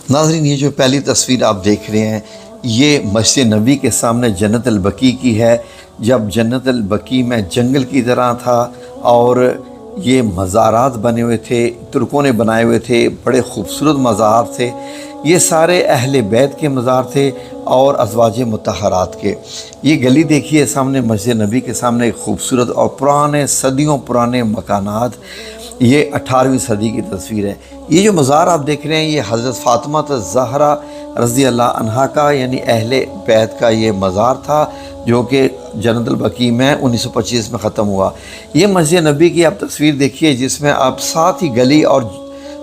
ناظرین، یہ جو پہلی تصویر آپ دیکھ رہے ہیں یہ مسجد نبی کے سامنے جنت البقیع کی ہے، جب جنت البقیع میں جنگل کی طرح تھا اور یہ مزارات بنے ہوئے تھے، ترکوں نے بنائے ہوئے تھے، بڑے خوبصورت مزار تھے۔ یہ سارے اہل بیت کے مزار تھے اور ازواج مطہرات کے۔ یہ گلی دیکھیے سامنے مسجد نبی کے سامنے، ایک خوبصورت اور پرانے صدیوں پرانے مکانات۔ یہ 18ویں صدی کی تصویر ہے۔ یہ جو مزار آپ دیکھ رہے ہیں یہ حضرت فاطمہ الزہرا رضی اللہ عنہا کا یعنی اہل بیت کا یہ مزار تھا، جو کہ جنت البقیع میں 1925 میں ختم ہوا۔ یہ مسجد نبی کی آپ تصویر دیکھیے جس میں آپ 7 ہی گلی اور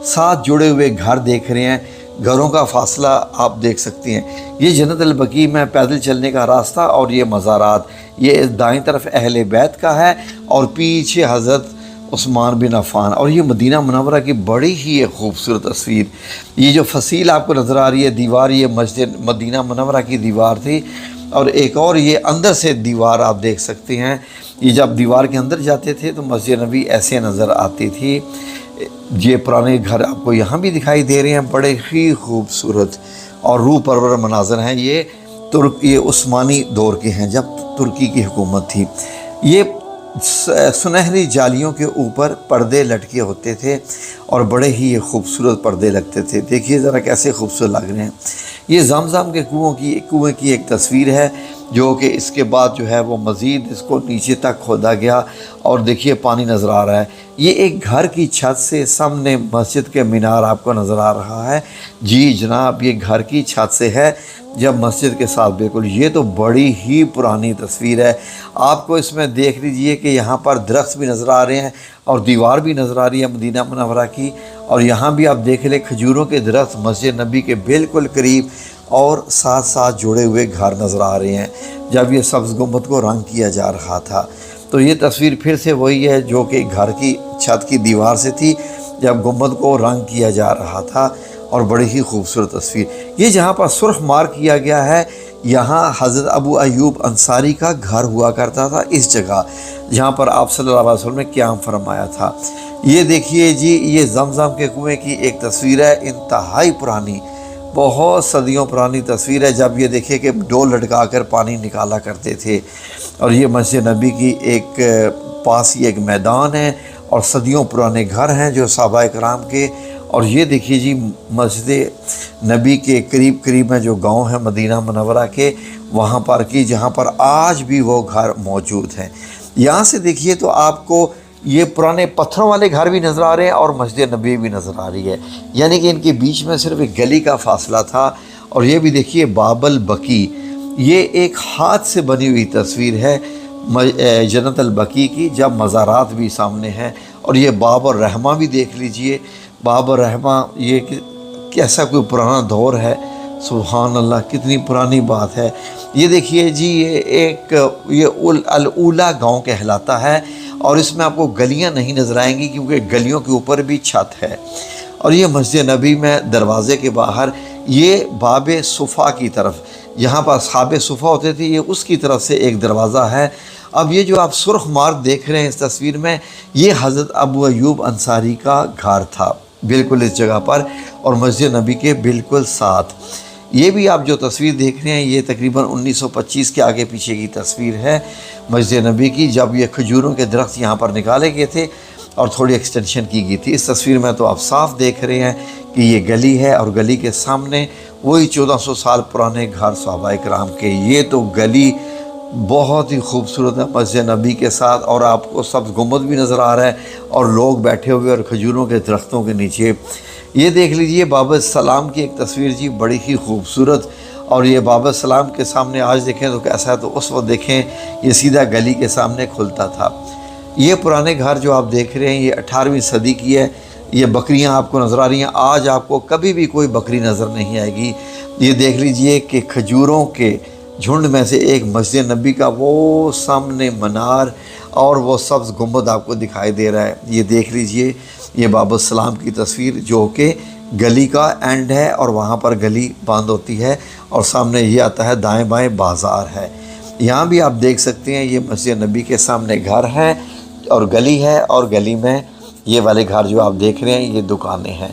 7 جڑے ہوئے گھر دیکھ رہے ہیں، گھروں کا فاصلہ آپ دیکھ سکتے ہیں۔ یہ جنت البقیع میں پیدل چلنے کا راستہ اور یہ مزارات، یہ دائیں طرف اہل بیت کا ہے اور پیچھے حضرت عثمان بن عفان، اور یہ مدینہ منورہ کی بڑی ہی ایک خوبصورت تصویر۔ یہ جو فصیل آپ کو نظر آ رہی ہے دیوار، یہ مسجد مدینہ منورہ کی دیوار تھی، اور ایک اور یہ اندر سے دیوار آپ دیکھ سکتے ہیں۔ یہ جب دیوار کے اندر جاتے تھے تو مسجد نبی ایسے نظر آتی تھی۔ یہ پرانے گھر آپ کو یہاں بھی دکھائی دے رہے ہیں، بڑے ہی خوبصورت اور روح پرور مناظر ہیں۔ یہ عثمانی دور کے ہیں جب ترکی کی حکومت تھی۔ یہ سنہری جالیوں کے اوپر پردے لٹکے ہوتے تھے اور بڑے ہی خوبصورت پردے لگتے تھے۔ دیکھیے ذرا کیسے خوبصورت لگ رہے ہیں۔ یہ زمزم کے کنویں کی ایک تصویر ہے، جو کہ اس کے بعد جو ہے وہ مزید اس کو نیچے تک کھودا گیا اور دیکھیے پانی نظر آ رہا ہے۔ یہ ایک گھر کی چھت سے سامنے مسجد کے مینار آپ کو نظر آ رہا ہے۔ جی جناب، یہ گھر کی چھت سے ہے جب مسجد کے ساتھ بالکل۔ یہ تو بڑی ہی پرانی تصویر ہے۔ آپ کو اس میں دیکھ لیجئے کہ یہاں پر درخت بھی نظر آ رہے ہیں اور دیوار بھی نظر آ رہی ہے مدینہ منورہ کی، اور یہاں بھی آپ دیکھ لیں کھجوروں کے درخت مسجد نبی کے بالکل قریب، اور ساتھ ساتھ جڑے ہوئے گھر نظر آ رہے ہیں جب یہ سبز گنبد کو رنگ کیا جا رہا تھا۔ تو یہ تصویر پھر سے وہی ہے جو کہ گھر کی چھت کی دیوار سے تھی جب گنبد کو رنگ کیا جا رہا تھا، اور بڑی ہی خوبصورت تصویر۔ یہ جہاں پر سرخ مارک کیا گیا ہے، یہاں حضرت ابو ایوب انصاری کا گھر ہوا کرتا تھا، اس جگہ جہاں پر آپ صلی اللہ علیہ وسلم نے قیام فرمایا تھا۔ یہ دیکھیے جی، یہ زمزم کے کنویں کی ایک تصویر ہے، انتہائی پرانی، بہت صدیوں پرانی تصویر ہے۔ جب یہ دیکھیں کہ ڈول لٹکا کر پانی نکالا کرتے تھے، اور یہ مسجد نبی کی ایک پاس ہی ایک میدان ہے اور صدیوں پرانے گھر ہیں جو صحابہ کرام کے۔ اور یہ دیکھیے جی، مسجد نبی کے قریب میں جو گاؤں ہے مدینہ منورہ کے، وہاں پر کی جہاں پر آج بھی وہ گھر موجود ہیں۔ یہاں سے دیکھیے تو آپ کو یہ پرانے پتھروں والے گھر بھی نظر آ رہے ہیں اور مسجد نبی بھی نظر آ رہی ہے، یعنی کہ ان کے بیچ میں صرف ایک گلی کا فاصلہ تھا۔ اور یہ بھی دیکھیے باب البقیع، یہ ایک ہاتھ سے بنی ہوئی تصویر ہے جنت البقیع کی، جب مزارات بھی سامنے ہیں۔ اور یہ باب الرحمہ بھی دیکھ لیجئے، باب الرحمہ یہ کیسا کوئی پرانا دور ہے، سبحان اللہ، کتنی پرانی بات ہے۔ یہ دیکھیے جی، یہ الاولیٰ گاؤں کہلاتا ہے، اور اس میں آپ کو گلیاں نہیں نظر آئیں گی کیونکہ گلیوں کے اوپر بھی چھت ہے۔ اور یہ مسجد نبی میں دروازے کے باہر یہ باب صفا کی طرف، یہاں پر اصحاب صفا ہوتے تھے، یہ اس کی طرف سے ایک دروازہ ہے۔ اب یہ جو آپ سرخ مارک دیکھ رہے ہیں اس تصویر میں، یہ حضرت ابو ایوب انصاری کا گھر تھا بالکل اس جگہ پر، اور مسجد نبی کے بالکل ساتھ۔ یہ بھی آپ جو تصویر دیکھ رہے ہیں یہ تقریباً 1925 کے آگے پیچھے کی تصویر ہے مسجد نبی کی، جب یہ کھجوروں کے درخت یہاں پر نکالے گئے تھے اور تھوڑی ایکسٹینشن کی گئی تھی۔ اس تصویر میں تو آپ صاف دیکھ رہے ہیں کہ یہ گلی ہے، اور گلی کے سامنے وہی 1400 سال پرانے گھر صحابہ کرام کے۔ یہ تو گلی بہت ہی خوبصورت ہے مسجد نبی کے ساتھ، اور آپ کو سبز گنبد بھی نظر آ رہا ہے اور لوگ بیٹھے ہوئے اور کھجوروں کے درختوں کے نیچے۔ یہ دیکھ لیجئے باب السلام کی ایک تصویر جی، بڑی ہی خوبصورت۔ اور یہ باب السلام کے سامنے آج دیکھیں تو کیسا ہے، تو اس وقت دیکھیں یہ سیدھا گلی کے سامنے کھلتا تھا۔ یہ پرانے گھر جو آپ دیکھ رہے ہیں یہ 18ویں صدی کی ہے۔ یہ بکریاں آپ کو نظر آ رہی ہیں، آج آپ کو کبھی بھی کوئی بکری نظر نہیں آئے گی۔ یہ دیکھ لیجئے کہ کھجوروں کے جھنڈ میں سے ایک مسجد نبی کا وہ سامنے منار اور وہ سبز گنبد آپ کو دکھائی دے رہا ہے۔ یہ دیکھ لیجئے، یہ باب السلام کی تصویر جو کہ گلی کا اینڈ ہے، اور وہاں پر گلی بند ہوتی ہے، اور سامنے یہ آتا ہے دائیں بائیں بازار ہے۔ یہاں بھی آپ دیکھ سکتے ہیں یہ مسجد نبی کے سامنے گھر ہے اور گلی ہے، اور گلی میں یہ والے گھر جو آپ دیکھ رہے ہیں یہ دکانیں ہیں۔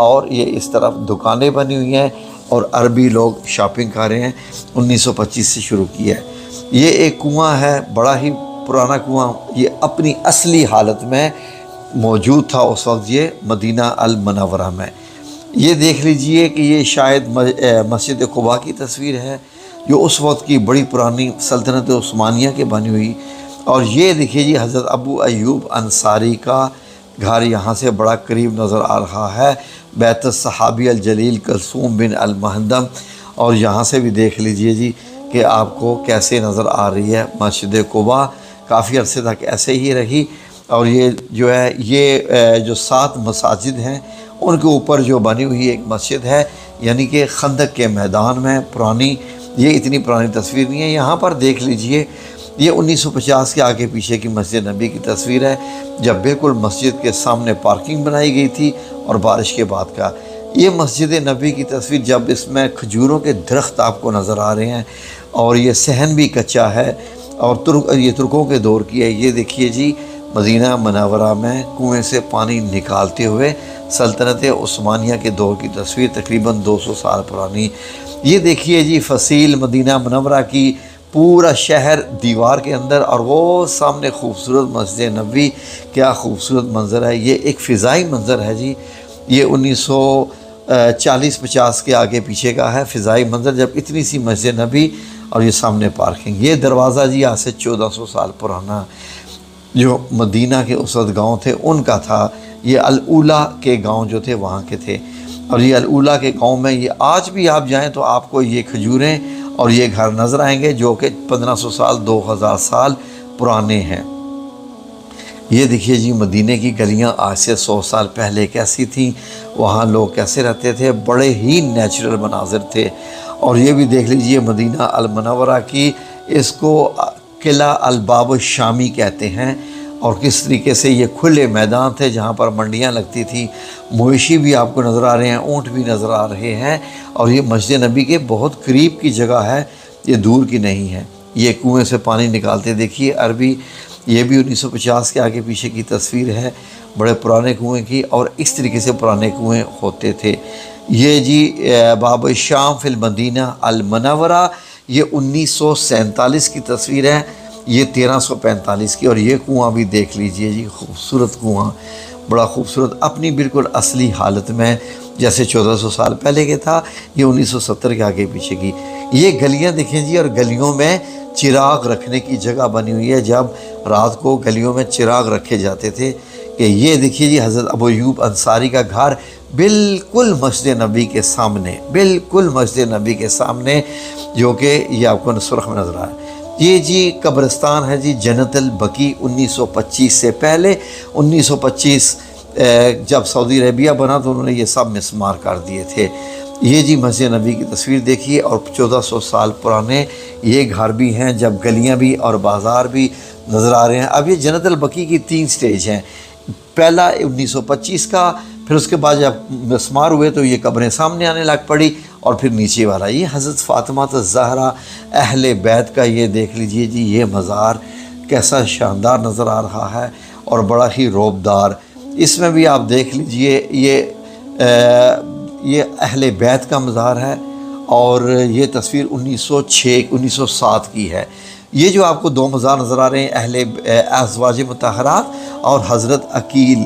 اور یہ اس طرف دکانیں بنی ہوئی ہیں اور عربی لوگ شاپنگ کر رہے ہیں۔ 1925 سے شروع کیا ہے۔ یہ ایک کنواں ہے، بڑا ہی پرانا کنواں، یہ اپنی اصلی حالت میں موجود تھا اس وقت یہ مدینہ المنورہ میں۔ یہ دیکھ لیجئے کہ یہ شاید مسجد قباء کی تصویر ہے جو اس وقت کی بڑی پرانی سلطنت عثمانیہ کے بنی ہوئی، اور یہ دیکھیے جی حضرت ابو ایوب انصاری کا گھر یہاں سے بڑا قریب نظر آ رہا ہے، بیت الصحابی الجلیل کلثوم بن المہندم، اور یہاں سے بھی دیکھ لیجئے جی کہ آپ کو کیسے نظر آ رہی ہے مسجد قباء، کافی عرصے تک ایسے ہی رہی۔ اور یہ جو ہے یہ جو 7 مساجد ہیں ان کے اوپر جو بنی ہوئی ایک مسجد ہے، یعنی کہ خندق کے میدان میں پرانی، یہ اتنی پرانی تصویر نہیں ہے۔ یہاں پر دیکھ لیجئے یہ 1950 کے آگے پیچھے کی مسجد نبی کی تصویر ہے، جب بالکل مسجد کے سامنے پارکنگ بنائی گئی تھی اور بارش کے بعد کا۔ یہ مسجد نبی کی تصویر جب اس میں کھجوروں کے درخت آپ کو نظر آ رہے ہیں، اور یہ صحن بھی کچا ہے، اور یہ ترکوں کے دور کی ہے۔ یہ دیکھیے جی مدینہ منورہ میں کنویں سے پانی نکالتے ہوئے سلطنت عثمانیہ کے دور کی تصویر، تقریباً 200 سال پرانی۔ یہ دیکھیے جی فصیل مدینہ منورہ کی پورا شہر دیوار کے اندر، اور وہ سامنے خوبصورت مسجد نبوی، کیا خوبصورت منظر ہے۔ یہ ایک فضائی منظر ہے جی، یہ 1940-50 کے آگے پیچھے کا ہے فضائی منظر، جب اتنی سی مسجد نبی اور یہ سامنے پارکنگ۔ یہ دروازہ جی آج سے 1400 سال پرانا، جو مدینہ کے اس وقت گاؤں تھے ان کا تھا۔ یہ الاولیٰ کے گاؤں جو تھے وہاں کے تھے، اور یہ الاولیٰ کے گاؤں میں یہ آج بھی آپ جائیں تو آپ کو یہ کھجوریں اور یہ گھر نظر آئیں گے جو کہ 1500 سال 2000 سال پرانے ہیں۔ یہ دیکھیے جی مدینہ کی گلیاں آج سے 100 سال پہلے کیسی تھیں، وہاں لوگ کیسے رہتے تھے، بڑے ہی نیچرل مناظر تھے۔ اور یہ بھی دیکھ لیجئے مدینہ المنورہ کی، اس کو قلعہ الباب الشامی کہتے ہیں، اور کس طریقے سے یہ کھلے میدان تھے جہاں پر منڈیاں لگتی تھیں، مویشی بھی آپ کو نظر آ رہے ہیں، اونٹ بھی نظر آ رہے ہیں، اور یہ مسجد نبی کے بہت قریب کی جگہ ہے، یہ دور کی نہیں ہے۔ یہ کنویں سے پانی نکالتے دیکھیے عربی، یہ بھی 1950 کے آگے پیچھے کی تصویر ہے، بڑے پرانے کنویں کی، اور اس طریقے سے پرانے کنویں ہوتے تھے۔ یہ جی باب الشام فی المدینہ المنورہ، یہ 1947 کی تصویر ہے، یہ 1345 کی، اور یہ کنواں بھی دیکھ لیجئے جی، خوبصورت کنواں، بڑا خوبصورت، اپنی بالکل اصلی حالت میں جیسے 1400 سال پہلے کے تھا، یہ 1970 کے آگے پیچھے کی۔ یہ گلیاں دیکھیں جی، اور گلیوں میں چراغ رکھنے کی جگہ بنی ہوئی ہے، جب رات کو گلیوں میں چراغ رکھے جاتے تھے۔ کہ یہ دیکھیے جی حضرت ابو ایوب انصاری کا گھر بالکل مسجد نبی کے سامنے، بالکل مسجد نبی کے سامنے، جو کہ یہ آپ کو سرخ میں نظر آ رہا ہے۔ یہ جی قبرستان ہے جی جنت البقیع، 1925 سے پہلے 1925 جب سعودی عربیہ بنا تو انہوں نے یہ سب مسمار کر دیے تھے۔ یہ جی مسجد نبی کی تصویر دیکھیے، اور 1400 سال پرانے یہ گھر بھی ہیں، جب گلیاں بھی اور بازار بھی نظر آ رہے ہیں۔ اب یہ جنت البقیع کی 3 سٹیج ہیں، پہلا 1925 کا، پھر اس کے بعد جب مسمار ہوئے تو یہ قبریں سامنے آنے لگ پڑی، اور پھر نیچے والا یہ حضرت فاطمہ الزہرا اہل بیت کا، یہ دیکھ لیجئے جی یہ مزار کیسا شاندار نظر آ رہا ہے، اور بڑا ہی روبدار۔ اس میں بھی آپ دیکھ لیجئے یہ اہل بیت کا مزار ہے، اور یہ تصویر 1907 کی ہے۔ یہ جو آپ کو 2 مزار نظر آ رہے ہیں، اہل ازواج مطہرات اور حضرت عقیل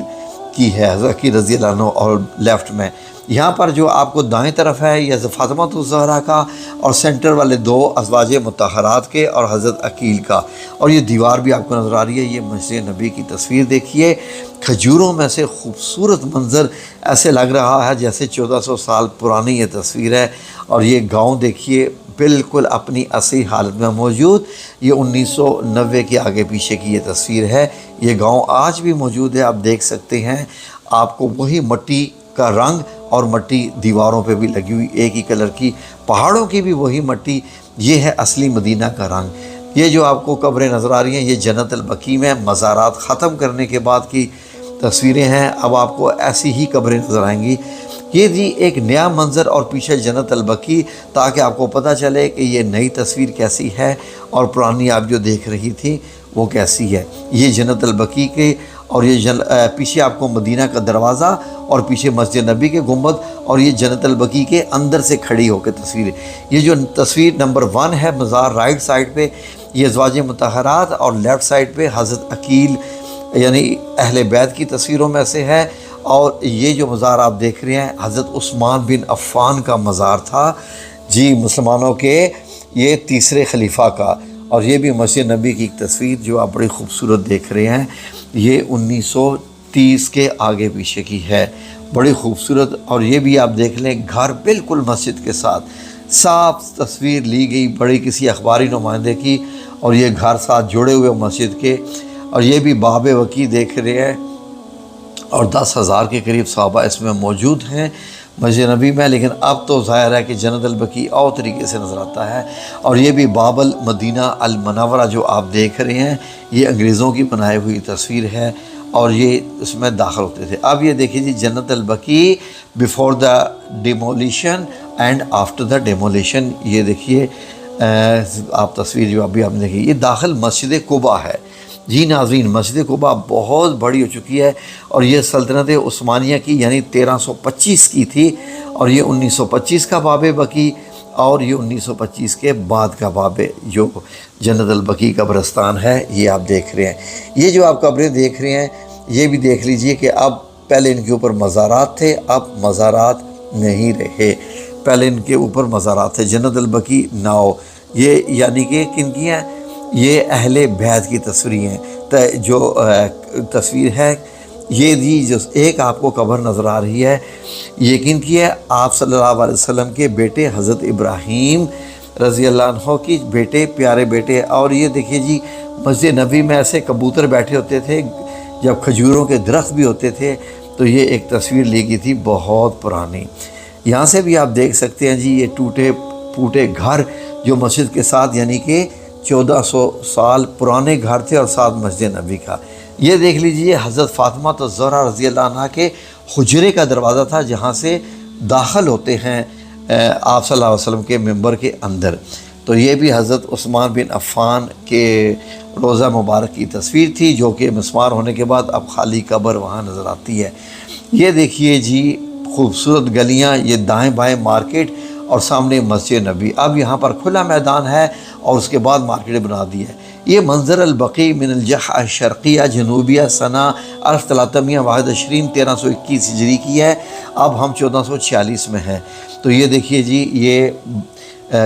کی ہے، حضرت عقیل رضی اللہ عنہ، اور لیفٹ میں یہاں پر جو آپ کو دائیں طرف ہے یہ حضرت فاطمہ الزہرا کا، اور سینٹر والے 2 ازواج مطہرات کے اور حضرت عقیل کا، اور یہ دیوار بھی آپ کو نظر آ رہی ہے۔ یہ مسجد نبی کی تصویر دیکھیے، کھجوروں میں سے خوبصورت منظر، ایسے لگ رہا ہے جیسے 1400 سال پرانی یہ تصویر ہے، اور یہ گاؤں دیکھیے بالکل اپنی اصلی حالت میں موجود۔ یہ 1990 کے آگے پیچھے کی یہ تصویر ہے، یہ گاؤں آج بھی موجود ہے، آپ دیکھ سکتے ہیں، آپ کو وہی مٹی کا رنگ اور مٹی دیواروں پہ بھی لگی ہوئی ایک ہی کلر کی، پہاڑوں کی بھی وہی مٹی، یہ ہے اصلی مدینہ کا رنگ۔ یہ جو آپ کو قبریں نظر آ رہی ہیں، یہ جنت البقیع میں مزارات ختم کرنے کے بعد کی تصویریں ہیں، اب آپ کو ایسی ہی قبریں نظر آئیں گی۔ یہ جی ایک نیا منظر، اور پیچھے جنت البقیع، تاکہ آپ کو پتہ چلے کہ یہ نئی تصویر کیسی ہے اور پرانی آپ جو دیکھ رہی تھی وہ کیسی ہے۔ یہ جنت البقیع کے، اور یہ پیچھے آپ کو مدینہ کا دروازہ اور پیچھے مسجد نبی کے گنبد اور یہ جنت البقیع کے اندر سے کھڑی ہو کے تصویر ہے۔ یہ جو تصویر نمبر 1 ہے مزار رائٹ سائڈ پہ یہ ازواج مطہرات اور لیفٹ سائڈ پہ حضرت عقیل یعنی اہل بیت کی تصویروں میں سے ہے، اور یہ جو مزار آپ دیکھ رہے ہیں حضرت عثمان بن عفان کا مزار تھا جی، مسلمانوں کے یہ تیسرے خلیفہ کا۔ اور یہ بھی مسجد نبی کی ایک تصویر جو آپ بڑی خوبصورت دیکھ رہے ہیں، یہ 1930 کے آگے پیچھے کی ہے، بڑی خوبصورت۔ اور یہ بھی آپ دیکھ لیں گھر بالکل مسجد کے ساتھ صاف تصویر لی گئی بڑی کسی اخباری نمائندے کی، اور یہ گھر ساتھ جڑے ہوئے مسجد کے۔ اور یہ بھی باب وقیع دیکھ رہے ہیں، اور 10,000 کے قریب صحابہ اس میں موجود ہیں مسجد نبی میں، لیکن اب تو ظاہر ہے کہ جنت البقیع اور طریقے سے نظر آتا ہے۔ اور یہ بھی باب المدینہ المنورہ جو آپ دیکھ رہے ہیں، یہ انگریزوں کی بنائی ہوئی تصویر ہے، اور یہ اس میں داخل ہوتے تھے۔ اب یہ دیکھیے جی جنت البقیع before the demolition and after the demolition, یہ دیکھیے آپ تصویر جو ابھی آپ نے دیکھی، یہ داخل مسجد قباء ہے جی ناظرین۔ مسجد قباء بہت بڑی ہو چکی ہے، اور یہ سلطنت عثمانیہ کی یعنی 1325 کی تھی، اور یہ 1925 کا باب بقیع، اور یہ 1925 کے بعد کا باب جو جنت البقیع قبرستان ہے یہ آپ دیکھ رہے ہیں۔ یہ جو آپ قبریں دیکھ رہے ہیں یہ بھی دیکھ لیجئے کہ اب پہلے ان کے اوپر مزارات تھے، اب مزارات نہیں رہے، پہلے ان کے اوپر مزارات تھے۔ جنت البقیع ناؤ یہ یعنی کہ کن کی ہیں؟ یہ اہل بیت کی تصویریں ہیں۔ جو تصویر ہے یہ جی جو ایک آپ کو قبر نظر آ رہی ہے یہ کن کی ہے؟ آپ صلی اللہ علیہ وسلم کے بیٹے حضرت ابراہیم رضی اللہ عنہ کی بیٹے، پیارے بیٹے۔ اور یہ دیکھیے جی مسجد نبی میں ایسے کبوتر بیٹھے ہوتے تھے جب کھجوروں کے درخت بھی ہوتے تھے، تو یہ ایک تصویر لی گئی تھی بہت پرانی۔ یہاں سے بھی آپ دیکھ سکتے ہیں جی یہ ٹوٹے پھوٹے گھر جو مسجد کے ساتھ یعنی کہ 1400 سال پرانے گھر تھے، اور ساتھ مسجد نبی کا۔ یہ دیکھ لیجئے حضرت فاطمہ الزہرا رضی اللہ عنہ کے حجرے کا دروازہ تھا جہاں سے داخل ہوتے ہیں آپ صلی اللہ علیہ وسلم کے ممبر کے اندر۔ تو یہ بھی حضرت عثمان بن عفان کے روضہ مبارک کی تصویر تھی جو کہ مسمار ہونے کے بعد اب خالی قبر وہاں نظر آتی ہے۔ یہ دیکھیے جی خوبصورت گلیاں، یہ دائیں بائیں مارکیٹ اور سامنے مسجد نبی۔ اب یہاں پر کھلا میدان ہے اور اس کے بعد مارکیٹ بنا دی ہے۔ یہ منظر البقیع من الجح الشرقیہ جنوبیہ سنہ 1321 1321 ہجری کی ہے، اب ہم 1446 میں ہیں۔ تو یہ دیکھیے جی یہ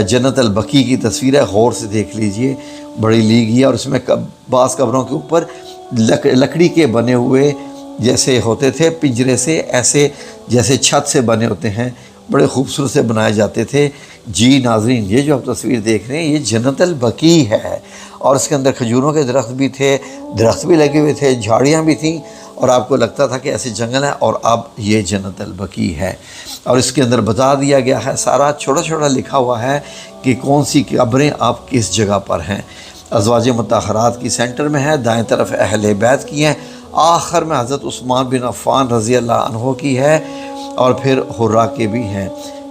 جنت البقیع کی تصویر ہے، غور سے دیکھ لیجئے، بڑی لی گئی ہے، اور اس میں بعض قبروں کے اوپر لکڑی کے بنے ہوئے جیسے ہوتے تھے پنجرے سے، ایسے جیسے چھت سے بنے ہوتے ہیں، بڑے خوبصورت سے بنائے جاتے تھے جی ناظرین۔ یہ جو آپ تصویر دیکھ رہے ہیں یہ جنت البقیع ہے، اور اس کے اندر کھجوروں کے درخت بھی تھے، درخت بھی لگے ہوئے تھے، جھاڑیاں بھی تھیں، اور آپ کو لگتا تھا کہ ایسے جنگل ہے، اور اب یہ جنت البقیع ہے۔ اور اس کے اندر بتا دیا گیا ہے، سارا چھوٹا چھوٹا لکھا ہوا ہے کہ کون سی قبریں آپ کس جگہ پر ہیں۔ ازواج مطہرات کی سینٹر میں ہے، دائیں طرف اہل بیت کی ہیں، آخر میں حضرت عثمان بن عفان رضی اللہ عنہ کی ہے، اور پھر حرا کے بھی ہیں۔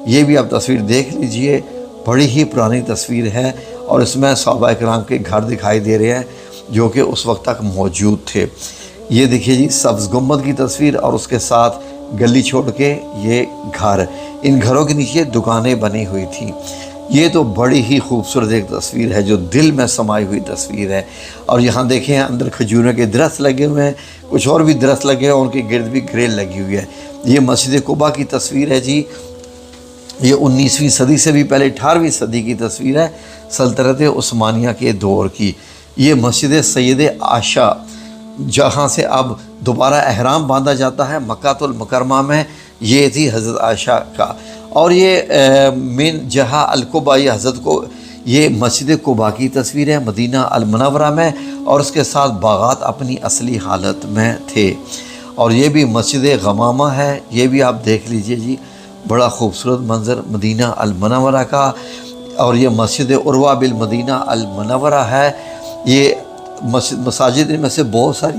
یہ بھی آپ تصویر دیکھ لیجئے، بڑی ہی پرانی تصویر ہے، اور اس میں صحابہ اکرام کے گھر دکھائی دے رہے ہیں جو کہ اس وقت تک موجود تھے۔ یہ دیکھیے جی سبز گنبد کی تصویر، اور اس کے ساتھ گلی چھوڑ کے یہ گھر، ان گھروں کے نیچے دکانیں بنی ہوئی تھیں۔ یہ تو بڑی ہی خوبصورت ایک تصویر ہے جو دل میں سمائی ہوئی تصویر ہے۔ اور یہاں دیکھیں اندر کھجوروں کے درخت لگے ہوئے ہیں، کچھ اور بھی درخت لگے ہیں، اور ان کے گرد بھی گریل لگی ہوئی ہے۔ یہ مسجد قباء کی تصویر ہے جی، یہ 19ویں صدی سے بھی پہلے 18ویں صدی کی تصویر ہے، سلطنت عثمانیہ کے دور کی۔ یہ مسجد سید عائشہ جہاں سے اب دوبارہ احرام باندھا جاتا ہے مکہ المکرمہ میں، یہ تھی حضرت عائشہ کا۔ اور یہ من جہا القباء، یہ حضرت کو یہ مسجد قباء کی تصویر ہے مدینہ المنورہ میں، اور اس کے ساتھ باغات اپنی اصلی حالت میں تھے۔ اور یہ بھی مسجد غمامہ ہے، یہ بھی آپ دیکھ لیجئے جی، بڑا خوبصورت منظر مدینہ المنورہ کا۔ اور یہ مسجد عروہ بالمدینہ المنورہ ہے۔ یہ مساجد میں سے بہت ساری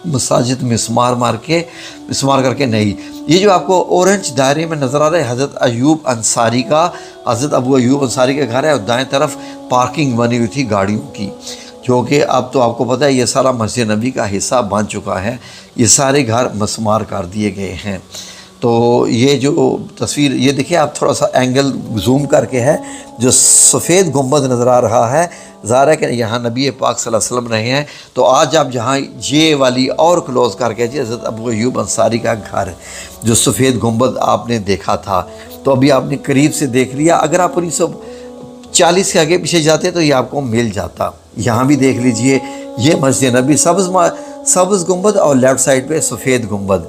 مساجد مسمار کر کے نہیں۔ یہ جو آپ کو اورنج دائرے میں نظر آ رہا ہے حضرت ایوب انصاری کا، حضرت ابو ایوب انصاری کا گھر ہے، اور دائیں طرف پارکنگ بنی ہوئی تھی گاڑیوں کی۔ جو کہ اب تو آپ کو پتہ ہے یہ سارا مسجد نبی کا حصہ بن چکا ہے، یہ سارے گھر مسمار کر دیے گئے ہیں۔ تو یہ جو تصویر یہ دیکھیں آپ، تھوڑا سا اینگل زوم کر کے ہے، جو سفید گنبد نظر آ رہا ہے، ظاہر ہے کہ یہاں نبی پاک صلی اللہ علیہ وسلم رہے ہیں۔ تو آج آپ جہاں یہ والی اور کلوز کر کے جی حضرت ابو ایوب انصاری کا گھر، جو سفید گنبد آپ نے دیکھا تھا، تو ابھی آپ نے قریب سے دیکھ لیا۔ اگر آپ 1940 کے آگے پیچھے جاتے تو یہ آپ کو مل جاتا۔ یہاں بھی دیکھ لیجئے، یہ مسجد نبی سبز گنبد اور لیفٹ سائڈ پہ سفید گنبد۔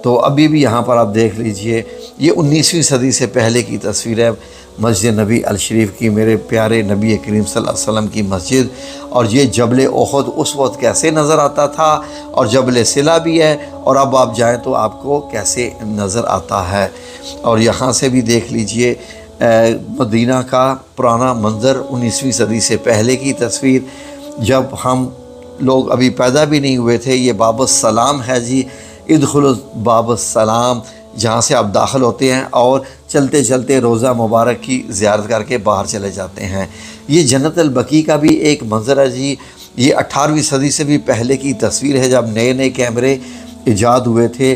تو ابھی بھی یہاں پر آپ دیکھ لیجئے، یہ 19ویں صدی سے پہلے کی تصویر ہے مسجد نبی الشریف کی، میرے پیارے نبی کریم صلی اللہ علیہ وسلم کی مسجد۔ اور یہ جبل احد اس وقت کیسے نظر آتا تھا، اور جبل سلا بھی ہے، اور اب آپ جائیں تو آپ کو کیسے نظر آتا ہے۔ اور یہاں سے بھی دیکھ لیجئے مدینہ کا پرانا منظر، 19ویں صدی سے پہلے کی تصویر، جب ہم لوگ ابھی پیدا بھی نہیں ہوئے تھے۔ یہ باب السلام ہے جی، ادخلوا باب السلام، جہاں سے آپ داخل ہوتے ہیں اور چلتے چلتے روضہ مبارک کی زیارت کر کے باہر چلے جاتے ہیں۔ یہ جنت البقیع کا بھی ایک منظر ہے جی، یہ 18ویں صدی سے بھی پہلے کی تصویر ہے، جب نئے نئے کیمرے ایجاد ہوئے تھے۔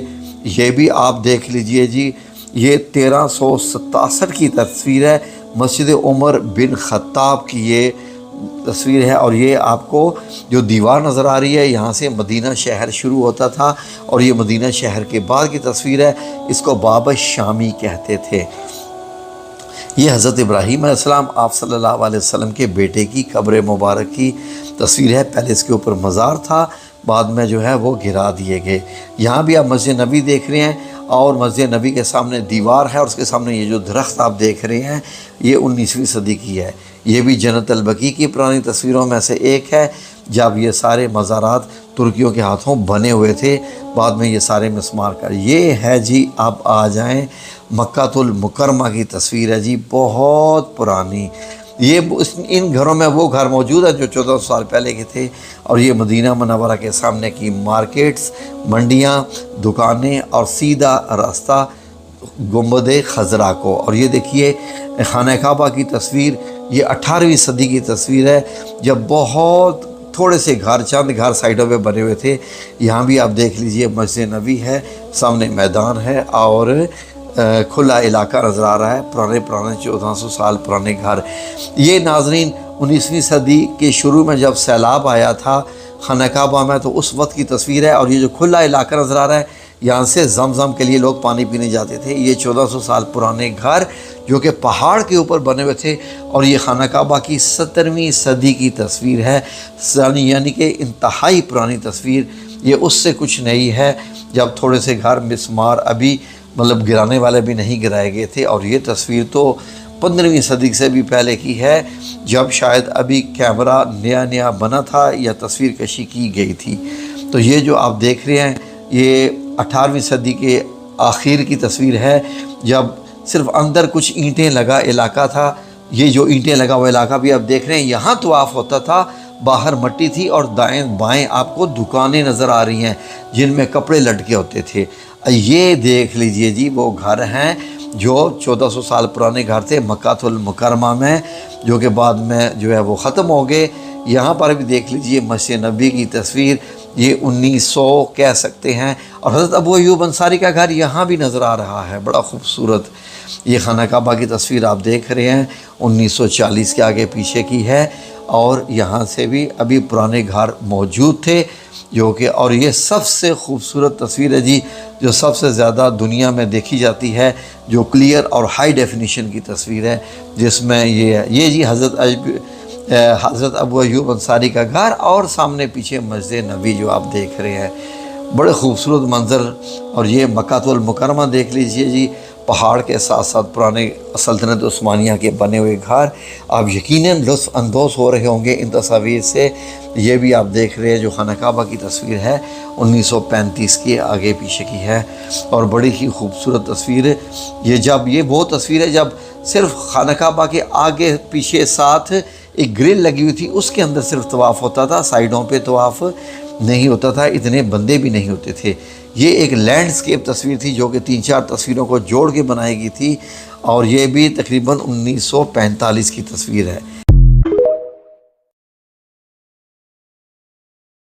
یہ بھی آپ دیکھ لیجئے جی، یہ 1367 کی تصویر ہے، مسجد عمر بن خطاب کی یہ تصویر ہے۔ اور یہ آپ کو جو دیوار نظر آ رہی ہے، یہاں سے مدینہ شہر شروع ہوتا تھا، اور یہ مدینہ شہر کے بعد کی تصویر ہے، اس کو باب الشامی کہتے تھے۔ یہ حضرت ابراہیم علیہ السلام آپ صلی اللہ علیہ وسلم کے بیٹے کی قبر مبارک کی تصویر ہے۔ پہلے اس کے اوپر مزار تھا، بعد میں جو ہے وہ گرا دیے گئے۔ یہاں بھی آپ مسجد نبی دیکھ رہے ہیں، اور مسجد نبی کے سامنے دیوار ہے، اور اس کے سامنے یہ جو درخت آپ دیکھ رہے ہیں، یہ 19ویں صدی کی ہے۔ یہ بھی جنت البقیع کی پرانی تصویروں میں سے ایک ہے، جب یہ سارے مزارات ترکیوں کے ہاتھوں بنے ہوئے تھے، بعد میں یہ سارے مسمار کر۔ یہ ہے جی، آپ آ جائیں، مکہ المکرمہ کی تصویر ہے جی، بہت پرانی۔ یہ ان گھروں میں وہ گھر موجود ہے جو 1400 سال پہلے کے تھے، اور یہ مدینہ منورہ کے سامنے کی مارکیٹس، منڈیاں، دکانیں، اور سیدھا راستہ گنبد خضرا کو۔ اور یہ دیکھیے خانہ کعبہ کی تصویر، یہ 18ویں صدی کی تصویر ہے، جب بہت تھوڑے سے گھر، چند گھر سائڈوں پہ بنے ہوئے تھے۔ یہاں بھی آپ دیکھ لیجئے مسجد نبی ہے، سامنے میدان ہے، اور کھلا علاقہ نظر آ رہا ہے، پرانے 1400 سال پرانے گھر۔ یہ ناظرین 19ویں صدی کے شروع میں جب سیلاب آیا تھا خانہ کعبہ میں، تو اس وقت کی تصویر ہے۔ اور یہ جو کھلا علاقہ نظر آ رہا ہے، یہاں سے زمزم کے لیے لوگ پانی پینے جاتے تھے۔ یہ 1400 سال پرانے گھر جو کہ پہاڑ کے اوپر بنے ہوئے تھے، اور یہ خانہ کعبہ کی 17ویں صدی کی تصویر ہے، یعنی کہ انتہائی پرانی تصویر۔ یہ اس سے کچھ نہیں ہے، جب تھوڑے سے گھر مسمار ابھی مطلب گرانے والے بھی نہیں گرائے گئے تھے۔ اور یہ تصویر تو 15ویں صدی سے بھی پہلے کی ہے، جب شاید ابھی کیمرہ نیا بنا تھا یا تصویر کشی کی گئی تھی۔ تو یہ جو آپ دیکھ رہے ہیں، یہ 18ویں صدی کے آخر کی تصویر ہے، جب صرف اندر کچھ اینٹیں لگا علاقہ تھا۔ یہ جو اینٹیں لگا ہوا علاقہ بھی آپ دیکھ رہے ہیں، یہاں طواف ہوتا تھا، باہر مٹی تھی، اور دائیں بائیں آپ کو دکانیں نظر آ رہی ہیں جن میں کپڑے لٹکے ہوتے تھے۔ یہ دیکھ لیجئے جی، وہ گھر ہیں جو 1400 سال پرانے گھر تھے مکہ المکرمہ میں، جو کہ بعد میں جو ہے وہ ختم ہو گئے۔ یہاں پر بھی دیکھ لیجئے مسجد نبی کی تصویر، یہ 1900 کہہ سکتے ہیں۔ اور حضرت ابو ایوب انصاری کا گھر یہاں بھی نظر آ رہا ہے، بڑا خوبصورت۔ یہ خانہ کعبہ کی تصویر آپ دیکھ رہے ہیں، 1940 کے آگے پیچھے کی ہے، اور یہاں سے بھی ابھی پرانے گھر موجود تھے، جو کہ اور یہ سب سے خوبصورت تصویر ہے جی، جو سب سے زیادہ دنیا میں دیکھی جاتی ہے، جو کلیئر اور ہائی ڈیفینیشن کی تصویر ہے، جس میں یہ جی حضرت ابو ایوب انصاری کا گھر، اور سامنے پیچھے مسجد نبی جو آپ دیکھ رہے ہیں، بڑے خوبصورت منظر۔ اور یہ مکہ المکرمہ دیکھ لیجئے جی، پہاڑ کے ساتھ ساتھ پرانے سلطنت عثمانیہ کے بنے ہوئے گھر۔ آپ یقیناً لطف اندوز ہو رہے ہوں گے ان تصاویر سے۔ یہ بھی آپ دیکھ رہے ہیں جو خانہ کعبہ کی تصویر ہے، 1935 کے آگے پیچھے کی ہے، اور بڑی ہی خوبصورت تصویر ہے۔ یہ وہ تصویر ہے جب صرف خانہ کعبہ کے آگے پیچھے ساتھ ایک گرل لگی ہوئی تھی، اس کے اندر صرف طواف ہوتا تھا، سائیڈوں پہ طواف نہیں ہوتا تھا، اتنے بندے بھی نہیں ہوتے تھے۔ یہ ایک لینڈسکیپ تصویر تھی جو کہ 3-4 تصویروں کو جوڑ کے بنائی گئی تھی، اور یہ بھی تقریباً 1945 کی تصویر ہے۔